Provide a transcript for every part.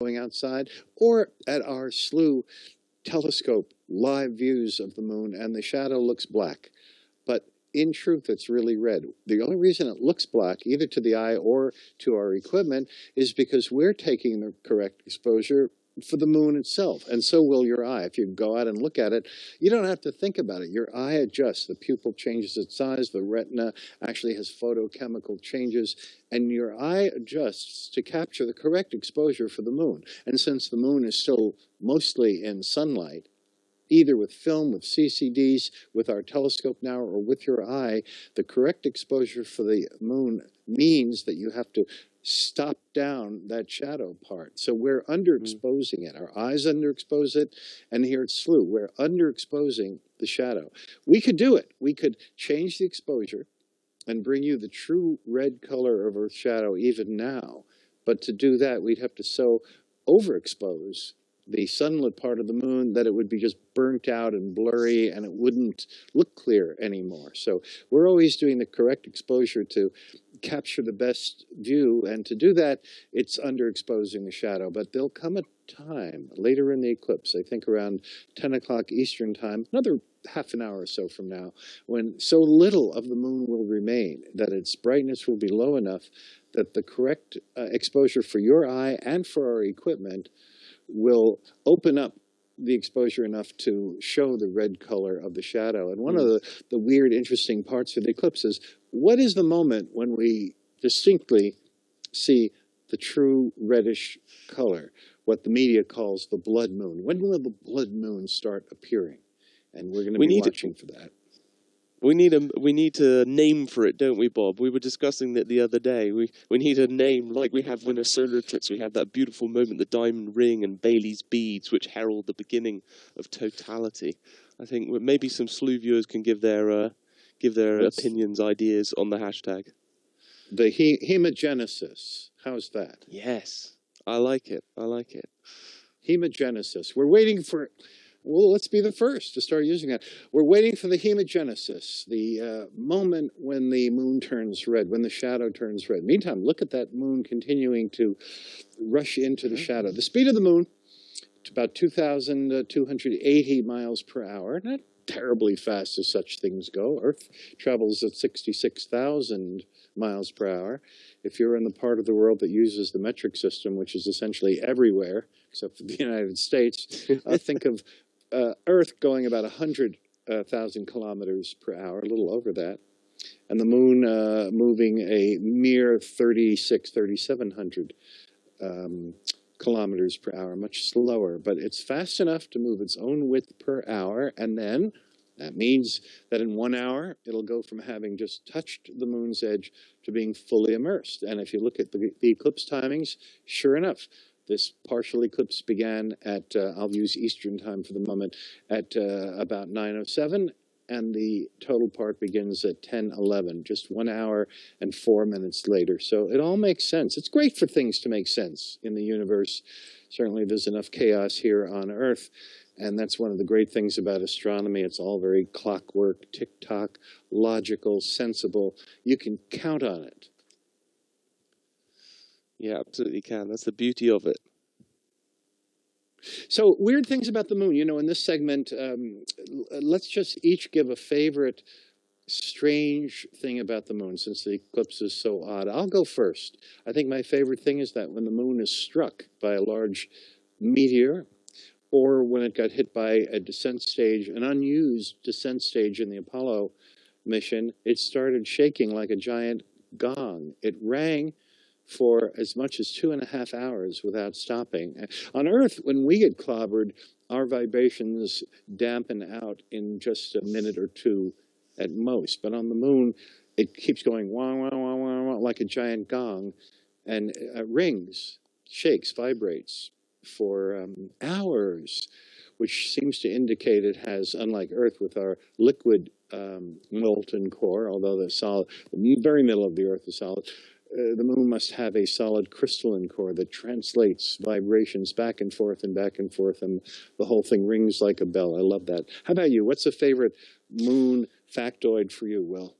going outside, or at our SLU telescope live views of the moon, and the shadow looks black. But in truth, it's really red. The only reason it looks black, either to the eye or to our equipment, is because we're taking the correct exposure for the moon itself, and so will your eye. If you go out and look at it, you don't have to think about it. Your eye adjusts. The pupil changes its size. The retina actually has photochemical changes, and your eye adjusts to capture the correct exposure for the moon. And since the moon is still mostly in sunlight, either with film, with CCDs, with our telescope now, or with your eye, the correct exposure for the moon means that you have to stop down that shadow part. So we're underexposing it. Our eyes underexpose it, and here at SLU, we're underexposing the shadow. We could do it. We could change the exposure and bring you the true red color of Earth's shadow even now. But to do that, we'd have to so overexpose the sunlit part of the moon that it would be just burnt out and blurry, and it wouldn't look clear anymore. So we're always doing the correct exposure to capture the best view, and to do that, it's underexposing the shadow. But there'll come a time later in the eclipse, I think around 10 o'clock Eastern time, another half an hour or so from now, when so little of the moon will remain that its brightness will be low enough that the correct exposure for your eye and for our equipment will open up the exposure enough to show the red color of the shadow. And one of the weird, interesting parts of the eclipse is, what is the moment when we distinctly see the true reddish color, what the media calls the blood moon? When will the blood moon start appearing? And we're going to be watching for that. We need a name for it, don't we, Bob? We were discussing that the other day. We need a name, like we have when a solar eclipse. We have that beautiful moment, the diamond ring and Bailey's beads, which herald the beginning of totality. I think maybe some SLU viewers can give their opinions, ideas on the hashtag. The hemogenesis. How's that? Yes, I like it. I like it. Hemogenesis. We're waiting for. Well, let's be the first to start using that. We're waiting for the hemogenesis, the moment when the moon turns red, when the shadow turns red. Meantime, look at that moon continuing to rush into the shadow. The speed of the moon, it's about 2,280 miles per hour. Not terribly fast as such things go. Earth travels at 66,000 miles per hour. If you're in the part of the world that uses the metric system, which is essentially everywhere, except for the United States, think of Earth going about 100,000 kilometers per hour, a little over that, and the moon moving a mere 3,700 kilometers per hour, much slower, but it's fast enough to move its own width per hour, and then that means that in 1 hour, it'll go from having just touched the moon's edge to being fully immersed. And if you look at the eclipse timings, sure enough, this partial eclipse began at, I'll use Eastern time for the moment, at about 9:07, and the total part begins at 10:11, just 1 hour and 4 minutes later. So it all makes sense. It's great for things to make sense in the universe. Certainly there's enough chaos here on Earth, and that's one of the great things about astronomy. It's all very clockwork, tick-tock, logical, sensible. You can count on it. Yeah, absolutely can. That's the beauty of it. So, weird things about the moon. You know, in this segment, let's just each give a favorite strange thing about the moon, since the eclipse is so odd. I'll go first. I think my favorite thing is that when the moon is struck by a large meteor, or when it got hit by a descent stage, an unused descent stage in the Apollo mission, it started shaking like a giant gong. It rang for as much as 2.5 hours without stopping. On Earth, when we get clobbered, our vibrations dampen out in just a minute or two at most. But on the moon, it keeps going wah, wah, wah, wah, wah, like a giant gong, and rings, shakes, vibrates for hours, which seems to indicate it has, unlike Earth with our liquid molten core, although the very middle of the Earth is solid, the moon must have a solid crystalline core that translates vibrations back and forth, and the whole thing rings like a bell. I love that. How about you? What's a favorite moon factoid for you, Will?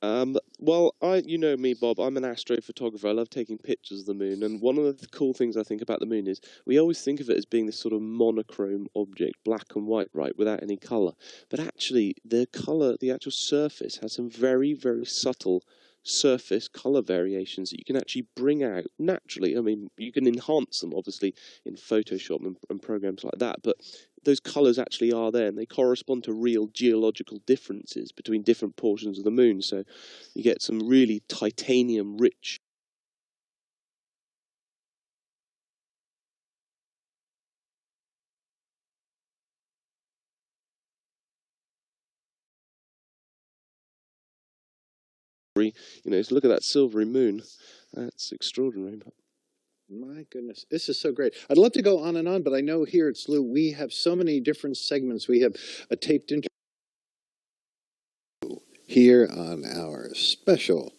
Well, you know me, Bob. I'm an astrophotographer. I love taking pictures of the moon. And one of the cool things I think about the moon is we always think of it as being this sort of monochrome object, black and white, right, without any color. But actually, the color, the actual surface, has some very, very subtle surface color variations that you can actually bring out naturally. I mean, you can enhance them, obviously, in Photoshop and programs like that. But those colours actually are there, and they correspond to real geological differences between different portions of the moon. So you get some really titanium-rich. So look at that silvery moon. That's extraordinary. My goodness, this is so great. I'd love to go on and on, but I know here at SLU we have so many different segments. We have a taped interview here on our special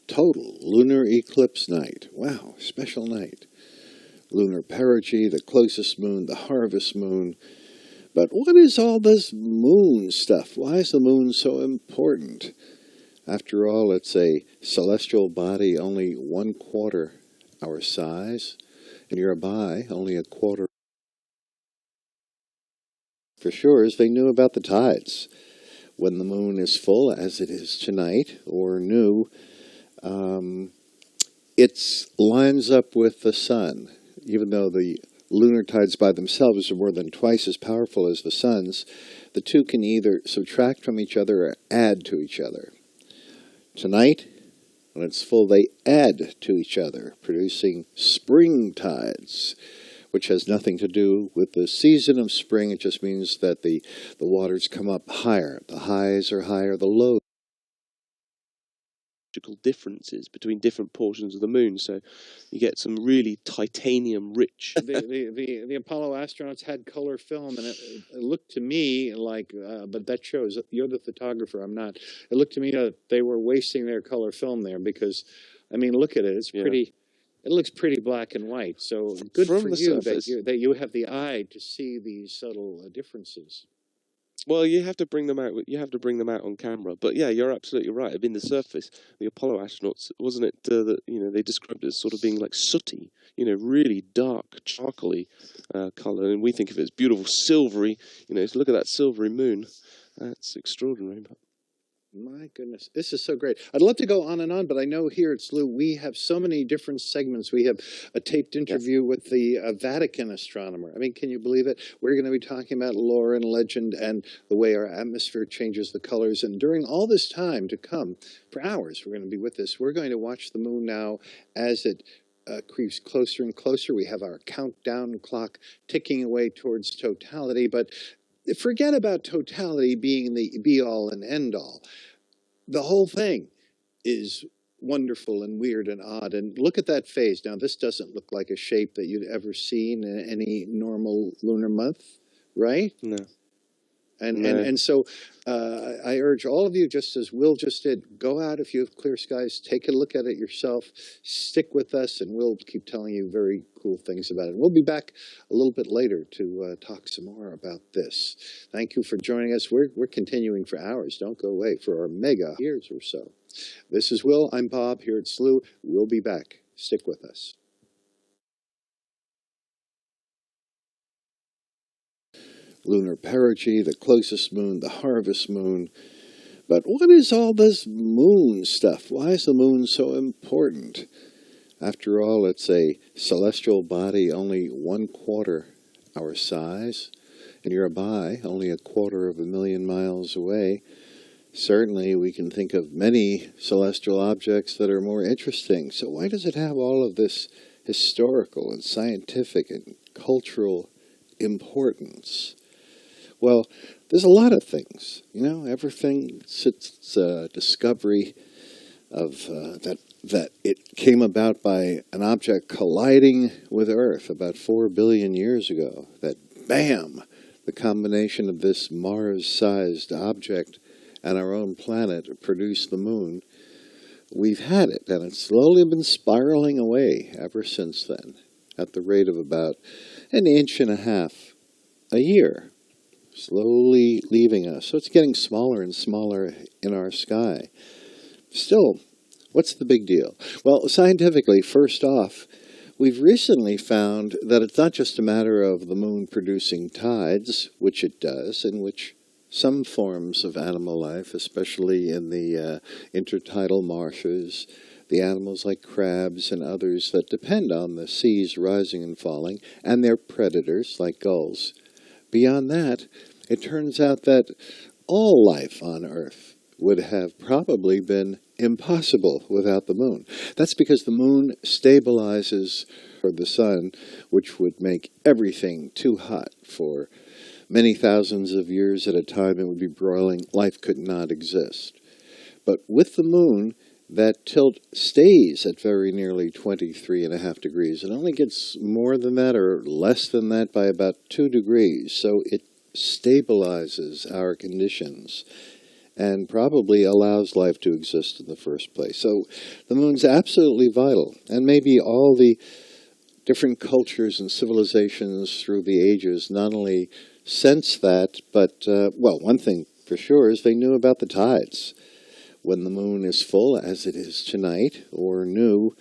total lunar eclipse night. Wow, special night. Lunar perigee, the closest moon, the harvest moon. But what is all this moon stuff? Why is the moon so important? After all, it's a celestial body only 1/4 our size, and nearby only 1/4. For sure, as they knew about the tides. When the moon is full, as it is tonight, or new, it lines up with the sun. Even though the lunar tides by themselves are more than twice as powerful as the sun's, the two can either subtract from each other or add to each other. Tonight, when it's full, they add to each other, producing spring tides, which has nothing to do with the season of spring. It just means that the waters come up higher. The highs are higher, the lows. Differences between different portions of the moon, so you get some really titanium-rich. The Apollo astronauts had color film, and it looked to me like, but that shows you're the photographer, I'm not. It looked to me that they were wasting their color film there because, I mean, look at it. It's pretty. It looks pretty black and white. So good for you that you have the eye to see these subtle differences. Well, you have to bring them out. You have to bring them out on camera. But yeah, you're absolutely right. I mean, the surface, the Apollo astronauts, wasn't it that they described it as sort of being like sooty, really dark, charcoaly color, and we think of it as beautiful, silvery. So look at that silvery moon. That's extraordinary. My goodness, this is so great. I'd love to go on and on, but I know here at SLU we have so many different segments. We have a taped interview with the Vatican astronomer. I mean, can you believe it? We're going to be talking about lore and legend and the way our atmosphere changes the colors. And during all this time to come, for hours, we're going to be with this. We're going to watch the moon now as it creeps closer and closer. We have our countdown clock ticking away towards totality, but forget about totality being the be-all and end-all. The whole thing is wonderful and weird and odd. And look at that phase. Now, this doesn't look like a shape that you'd ever seen in any normal lunar month, right? No. And so I urge all of you, just as Will just did, go out if you have clear skies, take a look at it yourself, stick with us, and we'll keep telling you very cool things about it. We'll be back a little bit later to talk some more about this. Thank you for joining us. We're continuing for hours. Don't go away for our mega years or so. This is Will. I'm Bob here at SLU. We'll be back. Stick with us. Lunar perigee, the closest moon, the harvest moon. But what is all this moon stuff? Why is the moon so important? After all, it's a celestial body only 1/4 our size, and nearby only 250,000 miles away. Certainly, we can think of many celestial objects that are more interesting. So why does it have all of this historical and scientific and cultural importance? Well, there's a lot of things, everything since discovery of that it came about by an object colliding with Earth about 4 billion years ago, that bam, the combination of this Mars-sized object and our own planet produced the moon. We've had it, and it's slowly been spiraling away ever since then, at the rate of about 1.5 inches a year. Slowly leaving us. So it's getting smaller and smaller in our sky. Still, what's the big deal? Well, scientifically, first off, we've recently found that it's not just a matter of the moon producing tides, which it does, in which some forms of animal life, especially in the intertidal marshes, the animals like crabs and others that depend on the seas rising and falling, and their predators like gulls. Beyond that, it turns out that all life on Earth would have probably been impossible without the moon. That's because the moon stabilizes the sun, which would make everything too hot for many thousands of years at a time. It would be broiling. Life could not exist. But with the moon, that tilt stays at very nearly 23.5 degrees. It only gets more than that or less than that by about 2 degrees. So it stabilizes our conditions and probably allows life to exist in the first place. So the moon's absolutely vital. And maybe all the different cultures and civilizations through the ages not only sense that, but, well, one thing for sure is they knew about the tides. When the moon is full, as it is tonight, or new,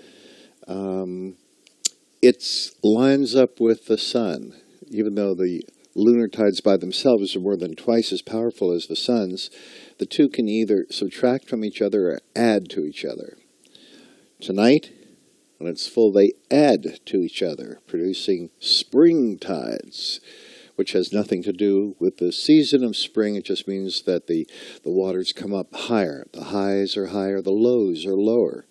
it lines up with the sun. Even though the lunar tides by themselves are more than twice as powerful as the sun's, the two can either subtract from each other or add to each other. Tonight, when it's full, they add to each other, producing spring tides, which has nothing to do with the season of spring. It just means that the waters come up higher. The highs are higher, the lows are lower.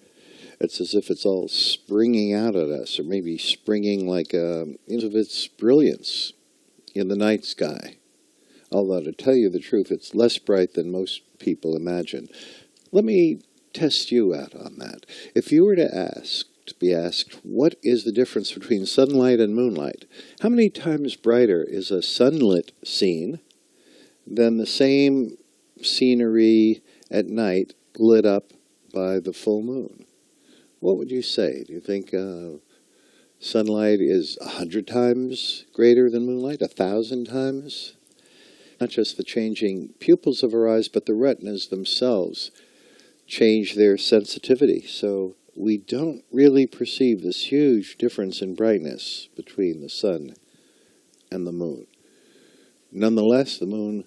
It's as if it's all springing out at us, or maybe springing like of its brilliance in the night sky. Although, to tell you the truth, it's less bright than most people imagine. Let me test you out on that. If you were to be asked, what is the difference between sunlight and moonlight? How many times brighter is a sunlit scene than the same scenery at night lit up by the full moon? What would you say? Do you think sunlight is 100 times greater than moonlight? 1,000 times? Not just the changing pupils of our eyes, but the retinas themselves change their sensitivity. So we don't really perceive this huge difference in brightness between the sun and the moon. Nonetheless, the moon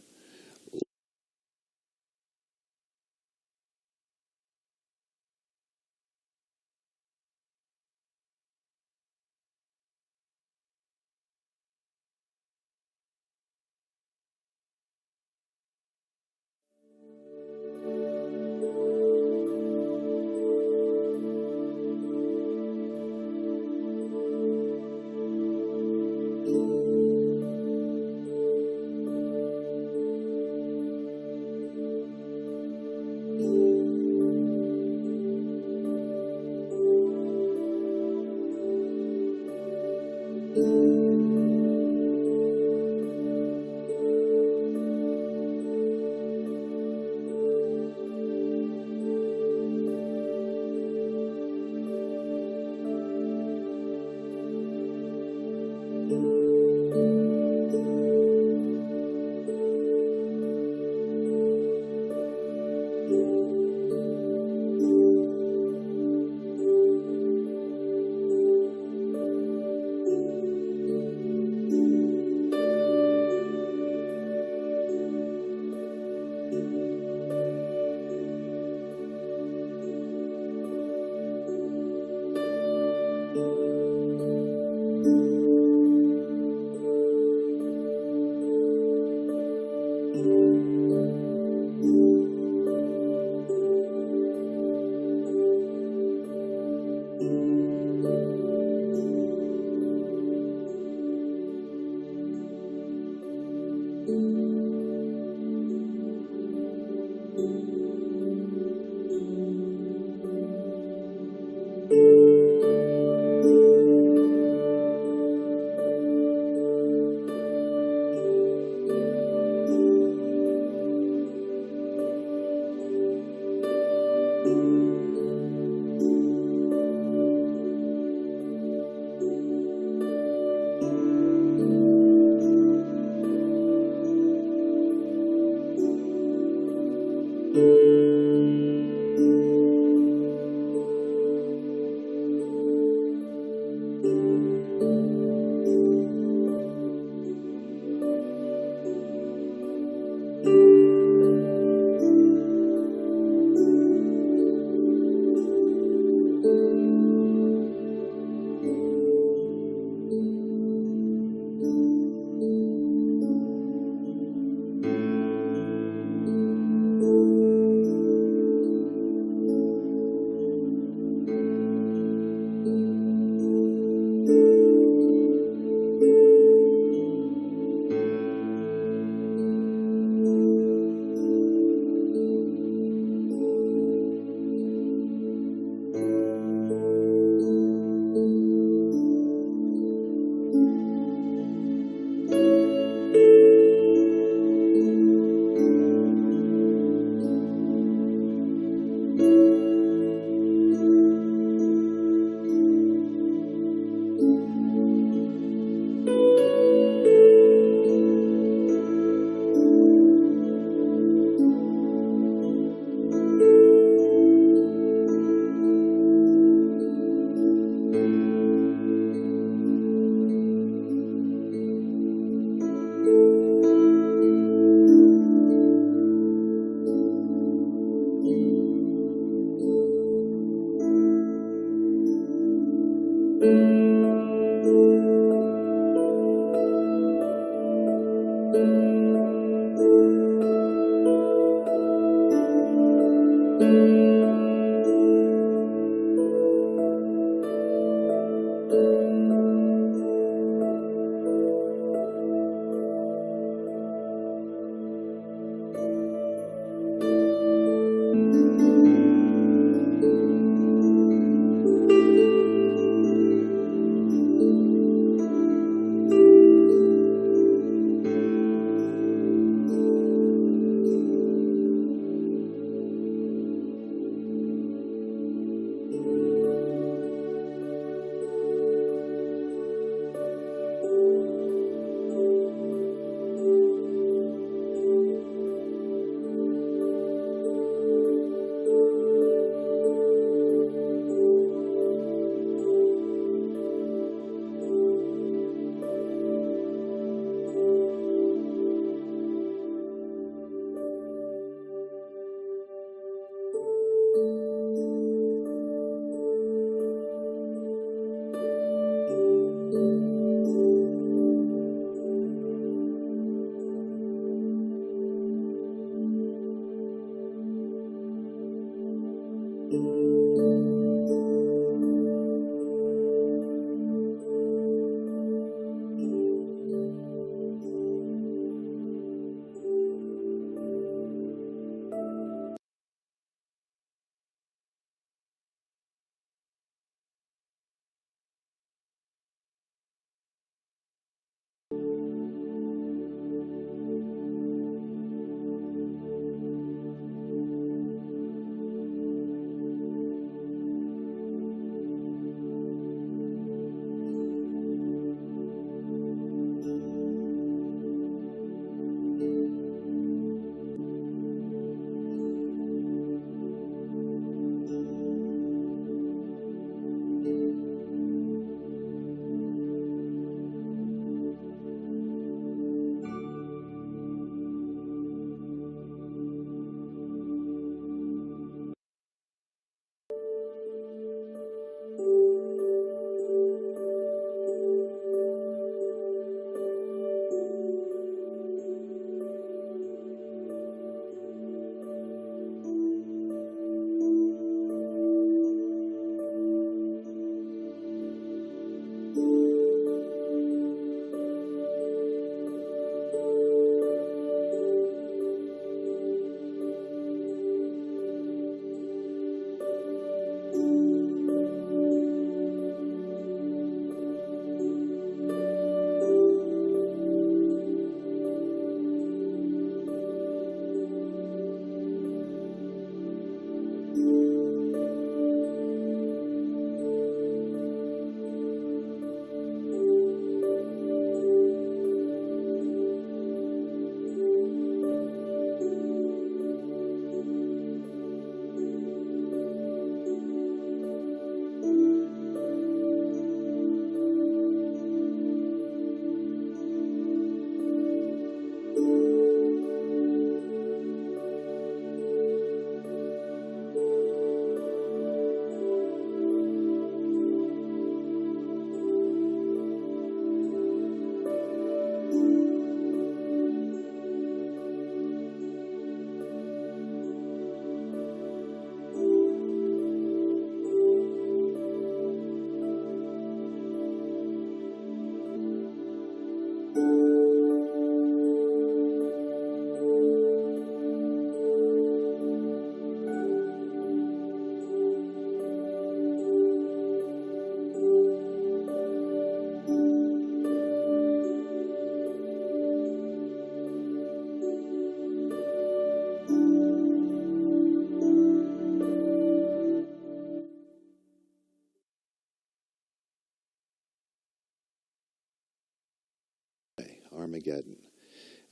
Armageddon.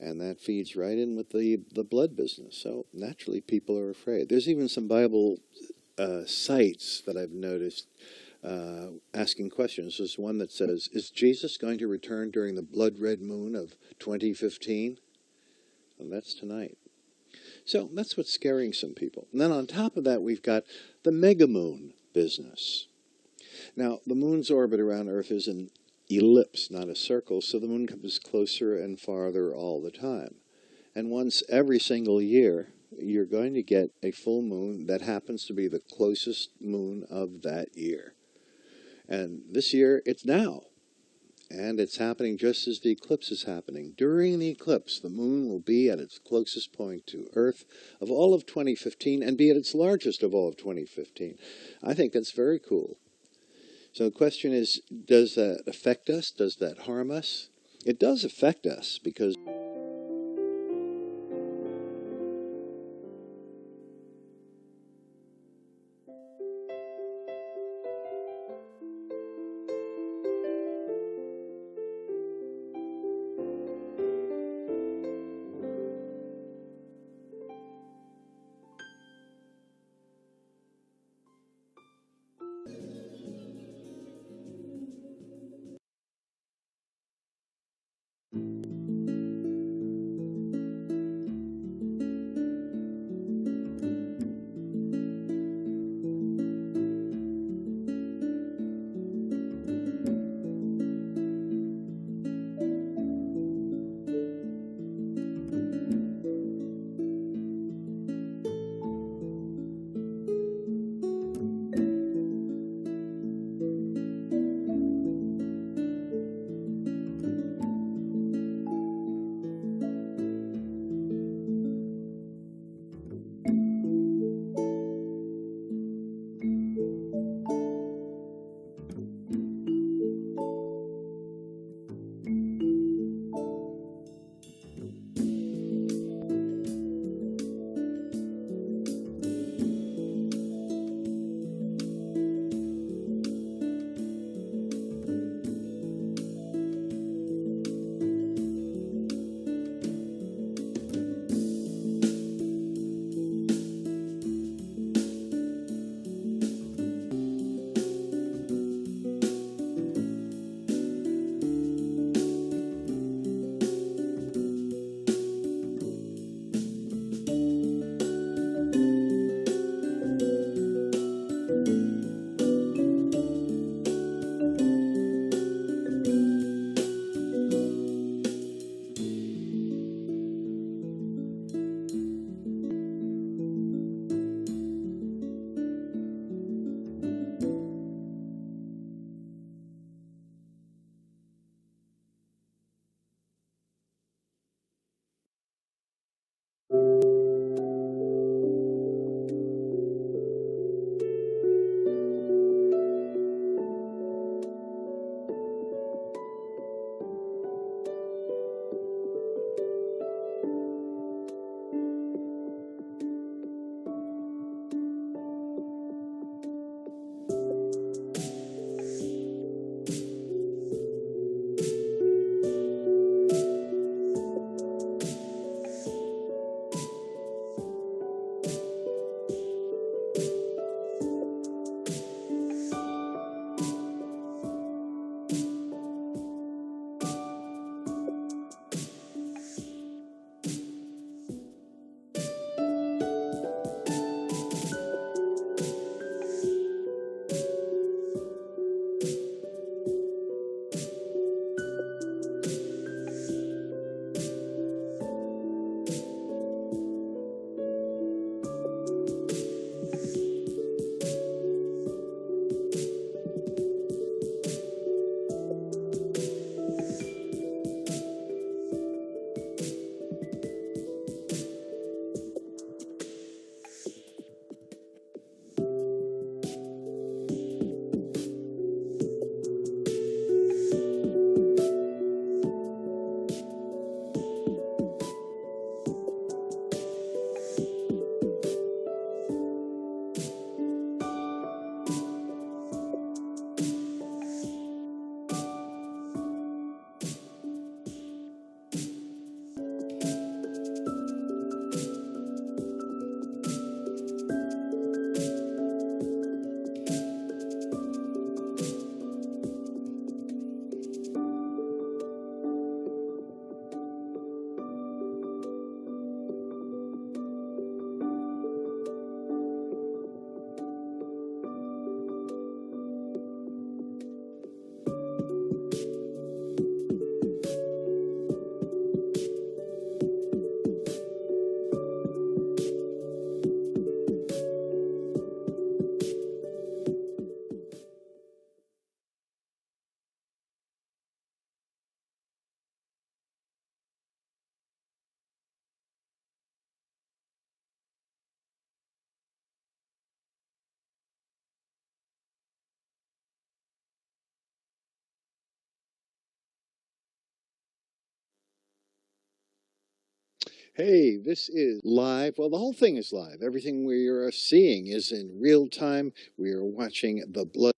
And that feeds right in with the blood business. So naturally, people are afraid. There's even some Bible sites that I've noticed asking questions. There's one that says, is Jesus going to return during the blood red moon of 2015? And that's tonight. So that's what's scaring some people. And then on top of that, we've got the mega moon business. Now, the moon's orbit around Earth is an ellipse, not a circle, so the moon comes closer and farther all the time. And once every single year, you're going to get a full moon that happens to be the closest moon of that year. And this year, it's now. And it's happening just as the eclipse is happening. During the eclipse, the moon will be at its closest point to Earth of all of 2015 and be at its largest of all of 2015. I think that's very cool. So the question is, does that affect us? Does that harm us? It does affect us because Hey, this is live. Well, the whole thing is live. Everything we are seeing is in real time. We are watching the blood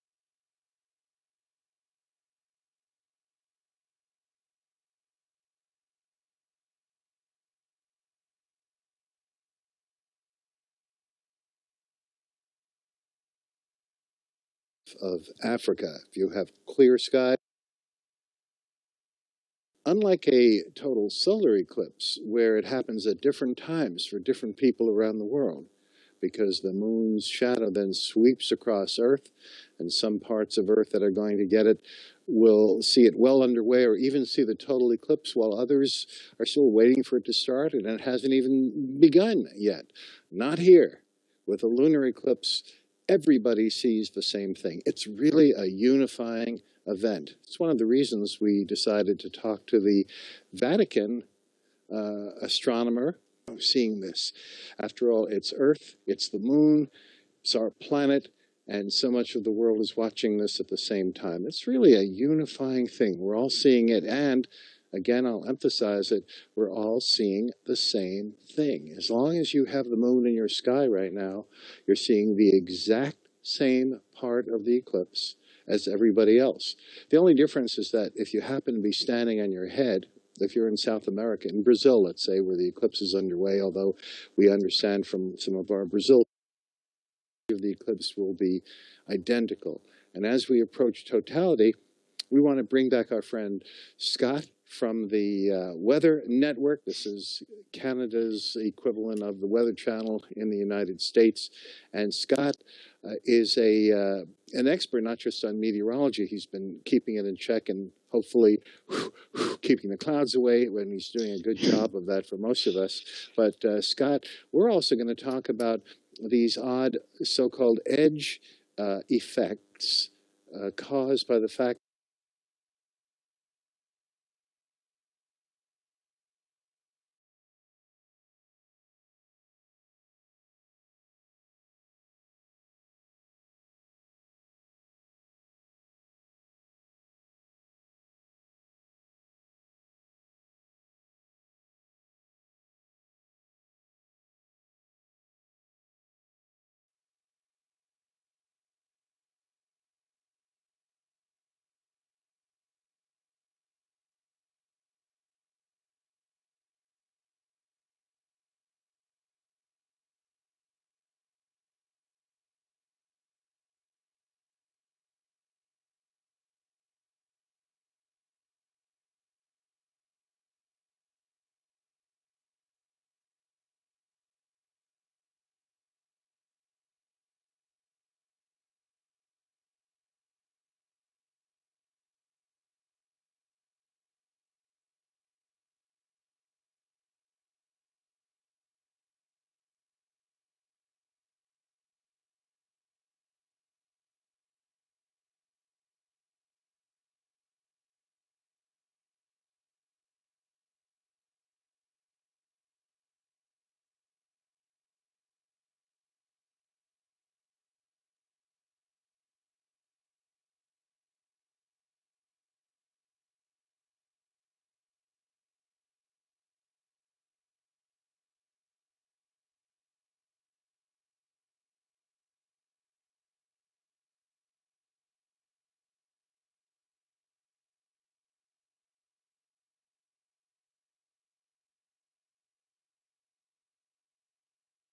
of Africa. If you have clear sky, unlike a total solar eclipse where it happens at different times for different people around the world, because the moon's shadow then sweeps across Earth, and some parts of Earth that are going to get it will see it well underway or even see the total eclipse, while others are still waiting for it to start, and it hasn't even begun yet. Not here. With a lunar eclipse, everybody sees the same thing. It's really a unifying event. It's one of the reasons we decided to talk to the Vatican astronomer seeing this. After all, it's Earth, it's the moon, it's our planet, and so much of the world is watching this at the same time. It's really a unifying thing. We're all seeing it, and again, I'll emphasize it, we're all seeing the same thing. As long as you have the moon in your sky right now, you're seeing the exact same part of the eclipse as everybody else. The only difference is that if you happen to be standing on your head, if you're in South America, in Brazil, let's say, where the eclipse is underway, although we understand from some of our Brazil of the eclipse will be identical. And as we approach totality, we want to bring back our friend Scott from the Weather Network. This is Canada's equivalent of the Weather Channel in the United States. And Scott is an expert not just on meteorology. He's been keeping it in check and hopefully keeping the clouds away, when he's doing a good job of that for most of us. But Scott, we're also going to talk about these odd so-called edge effects caused by the fact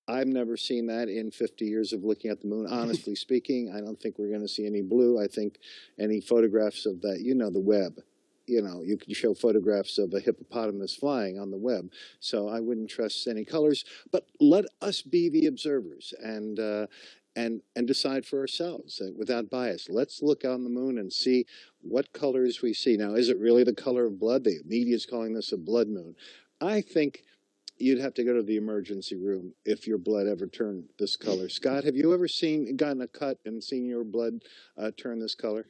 I've never seen that in 50 years of looking at the moon. Honestly speaking, I don't think we're going to see any blue. I think any photographs of that, the web, you can show photographs of a hippopotamus flying on the web. So I wouldn't trust any colors. But let us be the observers and decide for ourselves without bias. Let's look on the moon and see what colors we see. Now, is it really the color of blood? The media is calling this a blood moon. I think you'd have to go to the emergency room if your blood ever turned this color. Scott, have you ever gotten a cut and seen your blood turn this color?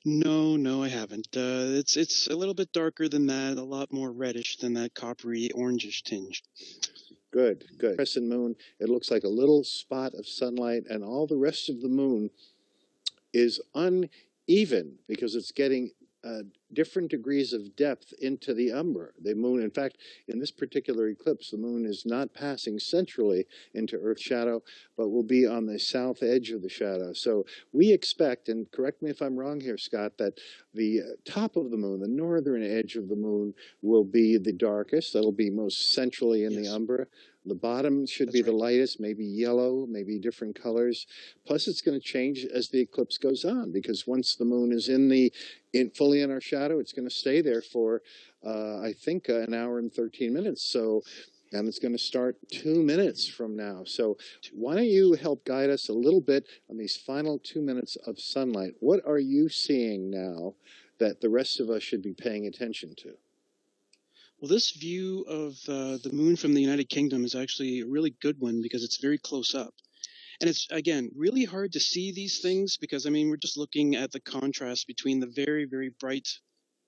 No, I haven't. It's a little bit darker than that, a lot more reddish than that coppery orangish tinge. Good. Crescent moon, it looks like a little spot of sunlight, and all the rest of the moon is uneven because it's getting different degrees of depth into the umbra. The moon, in fact, in this particular eclipse, the moon is not passing centrally into Earth's shadow, but will be on the south edge of the shadow. So we expect, and correct me if I'm wrong here, Scott, that the top of the moon, the northern edge of the moon, will be the darkest. That'll be most centrally in the umbra. The bottom should be the lightest, maybe yellow, maybe different colors. Plus, it's going to change as the eclipse goes on, because once the moon is fully in our shadow, it's going to stay there for, I think, an hour and 13 minutes. So, and it's going to start 2 minutes from now. So why don't you help guide us a little bit on these final 2 minutes of sunlight? What are you seeing now that the rest of us should be paying attention to? Well, this view of the moon from the United Kingdom is actually a really good one because it's very close up. And it's, again, really hard to see these things because, I mean, we're just looking at the contrast between the very, very bright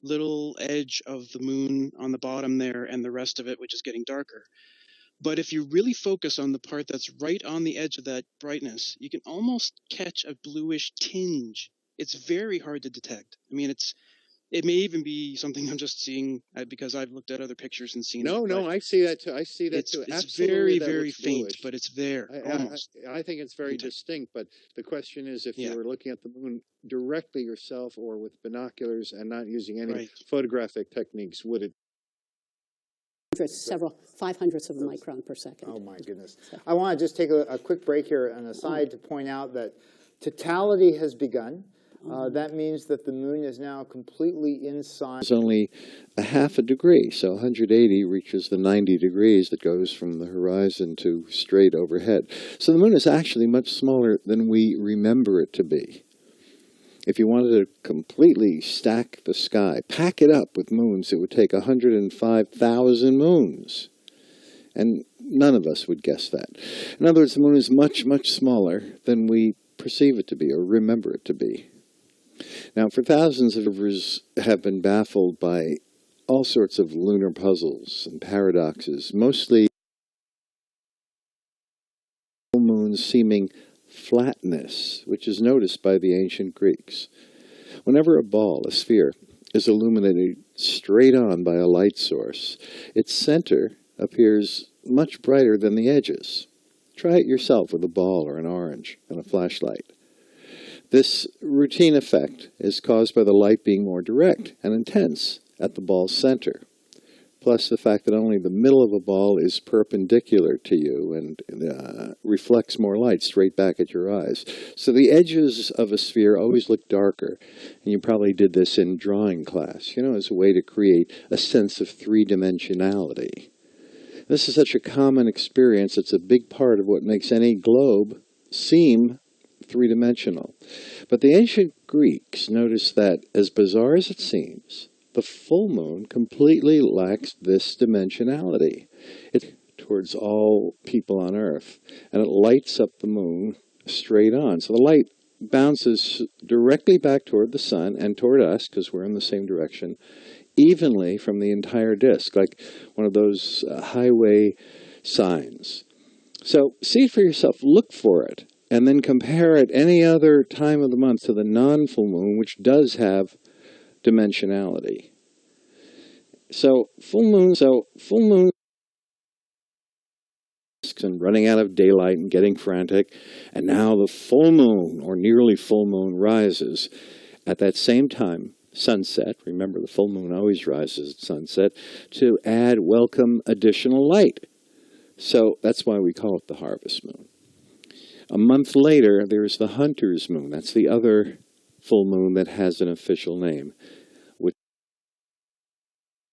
little edge of the moon on the bottom there and the rest of it, which is getting darker. But if you really focus on the part that's right on the edge of that brightness, you can almost catch a bluish tinge. It's very hard to detect. I mean, it may even be something I'm just seeing because I've looked at other pictures and seen it. No, I see that too. I see that too. It's Absolutely, very, very faint, bluish. But it's there, almost. I think it's very distinct, but the question is if you were looking at the moon directly yourself or with binoculars and not using any photographic techniques, would it? Several 500ths of a micron per second. Oh, my goodness. I want to just take a quick break here and aside to point out that totality has begun. That means that the moon is now completely inside. It's only a half a degree, so 180 reaches the 90 degrees that goes from the horizon to straight overhead. So the moon is actually much smaller than we remember it to be. If you wanted to completely stack the sky, pack it up with moons, it would take 105,000 moons. And none of us would guess that. In other words, the moon is much, much smaller than we perceive it to be or remember it to be. Now, for thousands of years have been baffled by all sorts of lunar puzzles and paradoxes, mostly full moon's seeming flatness, which is noticed by the ancient Greeks. Whenever a ball, a sphere, is illuminated straight on by a light source, its center appears much brighter than the edges. Try it yourself with a ball or an orange and a flashlight. This routine effect is caused by the light being more direct and intense at the ball's center, plus the fact that only the middle of a ball is perpendicular to you and reflects more light straight back at your eyes. So the edges of a sphere always look darker, and you probably did this in drawing class, as a way to create a sense of three-dimensionality. This is such a common experience, it's a big part of what makes any globe seem three-dimensional. But the ancient Greeks noticed that, as bizarre as it seems, the full moon completely lacks this dimensionality. It's towards all people on Earth, and it lights up the moon straight on. So the light bounces directly back toward the sun and toward us, because we're in the same direction, evenly from the entire disk, like one of those highway signs. So see it for yourself, look for it, and then compare it any other time of the month to the non-full moon, which does have dimensionality. So full moon and running out of daylight and getting frantic, and now the full moon or nearly full moon rises at that same time, sunset. Remember, the full moon always rises at sunset, to add welcome additional light. So that's why we call it the harvest moon. A month later, there's the hunter's moon. That's the other full moon that has an official name.